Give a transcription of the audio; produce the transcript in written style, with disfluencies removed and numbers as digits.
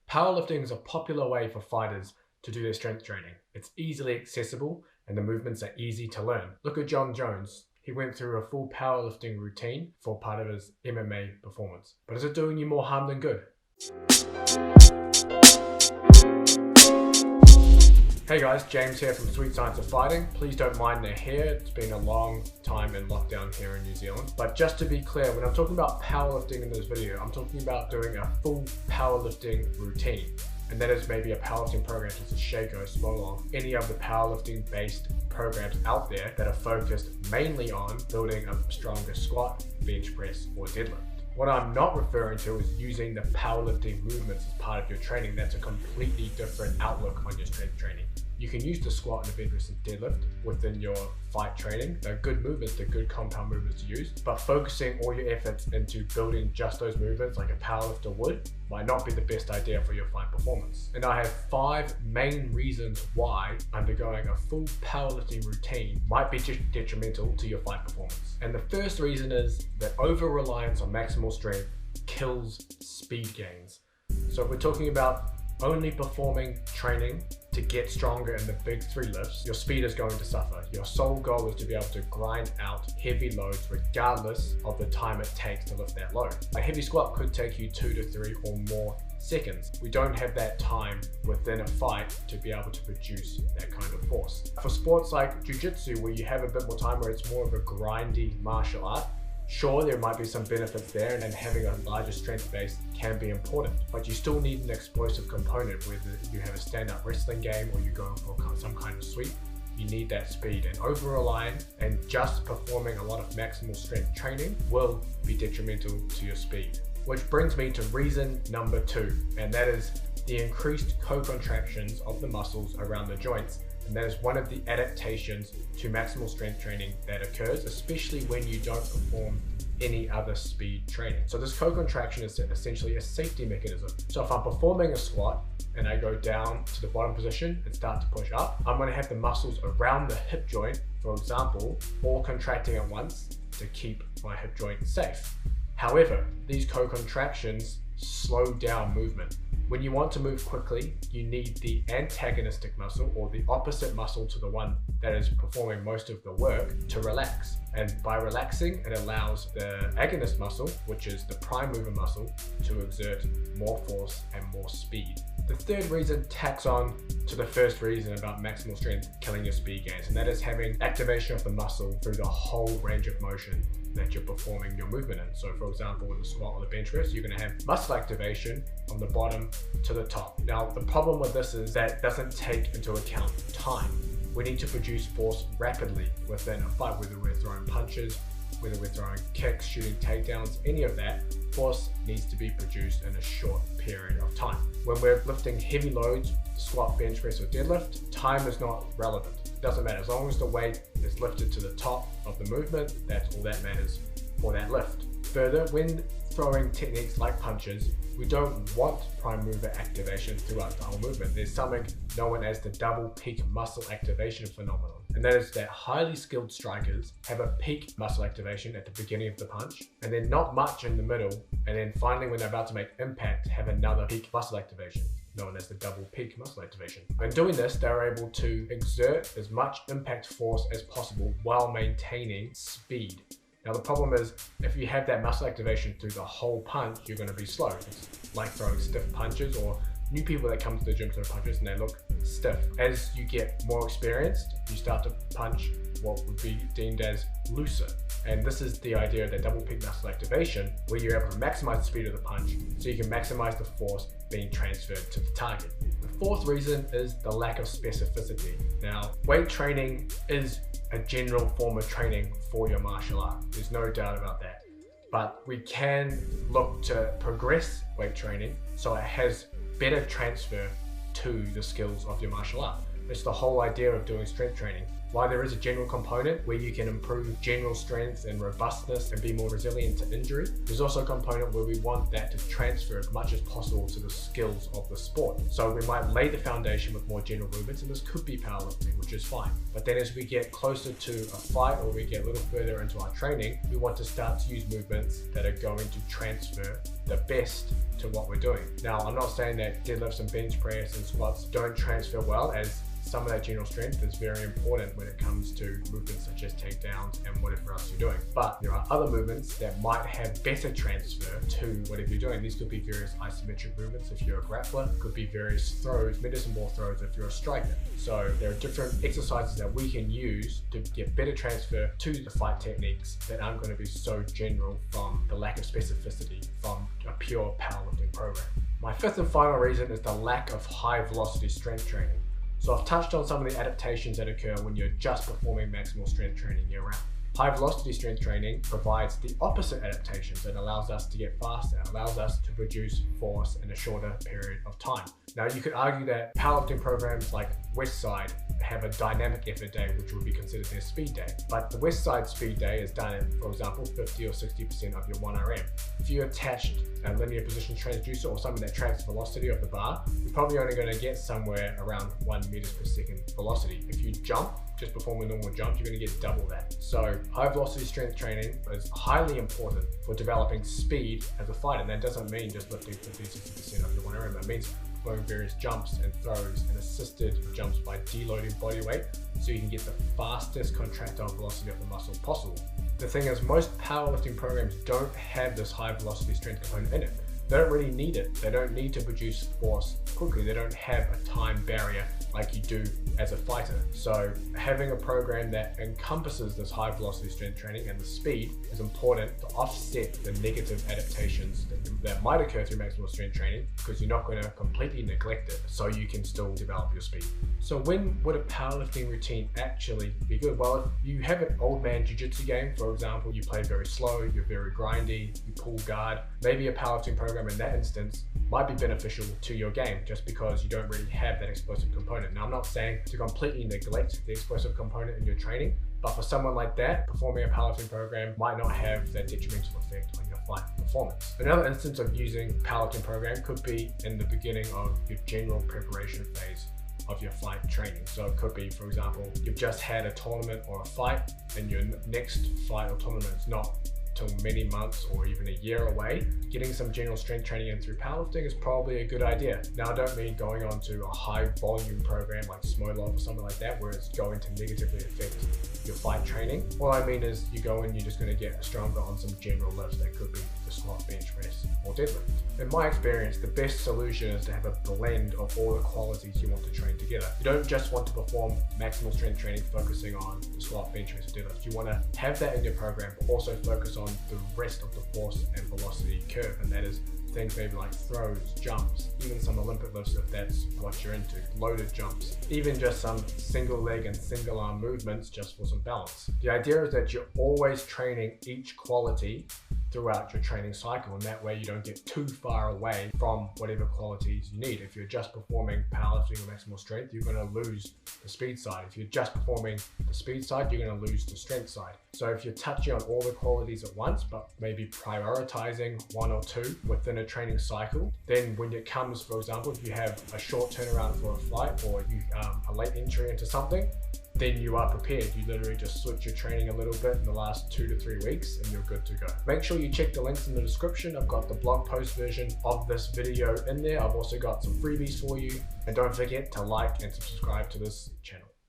Powerlifting is a popular way for fighters to do their strength training. It's easily accessible and the movements are easy to learn. Look at Jon Jones. He went through a full powerlifting routine for part of his MMA performance. But is it doing you more harm than good? Hey guys, James here from Sweet Science of Fighting. Please don't mind the hair, it's been a long time in lockdown here in New Zealand. But just to be clear, when I'm talking about powerlifting in this video, I'm talking about doing a full powerlifting routine. And that is maybe a powerlifting program such as Shaco, Smolong, any of the powerlifting based programs out there that are focused mainly on building a stronger squat, bench press, or deadlift. What I'm not referring to is using the powerlifting movements as part of your training. That's a completely different outlook on your strength training. You can use the squat and the bench press and deadlift within your fight training. They're good movements, they're good compound movements to use, but focusing all your efforts into building just those movements like a powerlifter would might not be the best idea for your fight performance. And I have 5 main reasons why undergoing a full powerlifting routine might be detrimental to your fight performance. And the first reason is that over-reliance on maximal strength kills speed gains. So if we're talking about only performing training to get stronger in the big 3 lifts, your speed is going to suffer. Your sole goal is to be able to grind out heavy loads regardless of the time it takes to lift that load. A heavy squat could take you 2 to 3 or more seconds. We don't have that time within a fight to be able to produce that kind of force. For sports like jiu-jitsu, where you have a bit more time, where it's more of a grindy martial art, sure, there might be some benefits there, and having a larger strength base can be important, but you still need an explosive component. Whether you have a stand-up wrestling game or you're going for some kind of sweep, you need that speed, and over-relying and just performing a lot of maximal strength training will be detrimental to your speed. Which brings me to reason number 2, and that is the increased co-contractions of the muscles around the joints. And that is one of the adaptations to maximal strength training that occurs, especially when you don't perform any other speed training. So this co-contraction is essentially a safety mechanism. So if I'm performing a squat and I go down to the bottom position and start to push up, I'm going to have the muscles around the hip joint, for example, all contracting at once to keep my hip joint safe. However, these co-contractions slow down movement. When you want to move quickly, you need the antagonistic muscle, or the opposite muscle to the one that is performing most of the work, to relax. And by relaxing, it allows the agonist muscle, which is the prime mover muscle, to exert more force and more speed. The third reason tacks on to the first reason about maximal strength killing your speed gains, and that is having activation of the muscle through the whole range of motion that you're performing your movement in. So for example, with the squat or the bench press, you're going to have muscle activation from the bottom to the top. Now, the problem with this is that it doesn't take into account time. We need to produce force rapidly within a fight, whether we're throwing punches, whether we're throwing kicks, shooting takedowns, any of that, force needs to be produced in a short period of time. When we're lifting heavy loads, squat, bench press, or deadlift, time is not relevant. It doesn't matter. As long as the weight is lifted to the top of the movement, that's all that matters for that lift. Further, when throwing techniques like punches, we don't want prime mover activation throughout the whole movement. There's something known as the double peak muscle activation phenomenon. And that is that highly skilled strikers have a peak muscle activation at the beginning of the punch, and then not much in the middle, and then finally when they're about to make impact, have another peak muscle activation, known as the double peak muscle activation. In doing this, they're able to exert as much impact force as possible while maintaining speed. Now the problem is, if you have that muscle activation through the whole punch, you're going to be slow. It's like throwing stiff punches, or new people that come to the gym throw punches and they look stiff. As you get more experienced, you start to punch what would be deemed as looser. And this is the idea of that double peak muscle activation, where you're able to maximize the speed of the punch so you can maximize the force being transferred to the target. The fourth reason is the lack of specificity. Now, weight training is a general form of training for your martial art. There's no doubt about that. But we can look to progress weight training so it has better transfer to the skills of your martial art. It's the whole idea of doing strength training. While there is a general component where you can improve general strength and robustness and be more resilient to injury, there's also a component where we want that to transfer as much as possible to the skills of the sport. So we might lay the foundation with more general movements, and this could be powerlifting, which is fine. But then as we get closer to a fight or we get a little further into our training, we want to start to use movements that are going to transfer the best to what we're doing. Now, I'm not saying that deadlifts and bench press and squats don't transfer well, as some of that general strength is very important when it comes to movements such as takedowns and whatever else you're doing. But there are other movements that might have better transfer to whatever you're doing. These could be various isometric movements if you're a grappler, could be various throws, medicine ball throws if you're a striker. So there are different exercises that we can use to get better transfer to the fight techniques that aren't going to be so general from the lack of specificity from a pure powerlifting program. My fifth and final reason is the lack of high velocity strength training. So I've touched on some of the adaptations that occur when you're just performing maximal strength training year round. High velocity strength training provides the opposite adaptations and allows us to get faster, allows us to produce force in a shorter period of time. Now you could argue that powerlifting programs like Westside have a dynamic effort day, which would be considered their speed day. But the Westside speed day is done at, for example, 50 or 60% of your 1RM. If you attached a linear position transducer or something that tracks velocity of the bar, you're probably only going to get somewhere around 1 meters per second velocity. If you jump, just perform a normal jump, you're going to get double that. So high velocity strength training is highly important for developing speed as a fighter. And that doesn't mean just lifting 50-60% of your 1RM. It means performing various jumps and throws and assisted jumps by deloading body weight so you can get the fastest contractile velocity of the muscle possible. The thing is, most powerlifting programs don't have this high velocity strength component in it. They don't really need it. They don't need to produce force quickly. They don't have a time barrier like you do as a fighter. So having a program that encompasses this high velocity strength training and the speed is important to offset the negative adaptations that might occur through maximal strength training, because you're not going to completely neglect it, so you can still develop your speed. So when would a powerlifting routine actually be good? Well, if you have an old man jiu-jitsu game, for example, you play very slow, you're very grindy, you pull guard, maybe a powerlifting program in that instance might be beneficial to your game just because you don't really have that explosive component. Now, I'm not saying to completely neglect the explosive component in your training, but for someone like that, performing a powerlifting program might not have that detrimental effect on your fight performance. Another instance of using powerlifting program could be in the beginning of your general preparation phase of your fight training. So it could be, for example, you've just had a tournament or a fight and your next fight or tournament is not till many months or even a year away. Getting some general strength training in through powerlifting is probably a good idea. Now, I don't mean going on to a high volume program like Smolov or something like that where it's going to negatively affect your fight training. All I mean is you go in, you're just going to get stronger on some general lifts. That could be the squat, bench press, or deadlift. In my experience, the best solution is to have a blend of all the qualities you want to train together. You don't just want to perform maximal strength training focusing on the squat, bench press, or deadlift. You want to have that in your program, but also focus on the rest of the force and velocity curve, and that is things maybe like throws, jumps, even some Olympic lifts if that's what you're into, loaded jumps, even just some single leg and single arm movements just for some balance. The idea is that you're always training each quality throughout your training cycle, and that way you don't get too far away from whatever qualities you need. If you're just performing powerlifting or maximal strength, you're going to lose the speed side. If you're just performing the speed side, you're going to lose the strength side. So if you're touching on all the qualities at once, but maybe prioritizing one or two within a training cycle, then when it comes, for example, if you have a short turnaround for a fight or you a late entry into something, then you are prepared. You literally just switch your training a little bit in the last 2 to 3 weeks and you're good to go. Make sure you check the links in the description. I've got the blog post version of this video in there. I've also got some freebies for you. And don't forget to like and subscribe to this channel.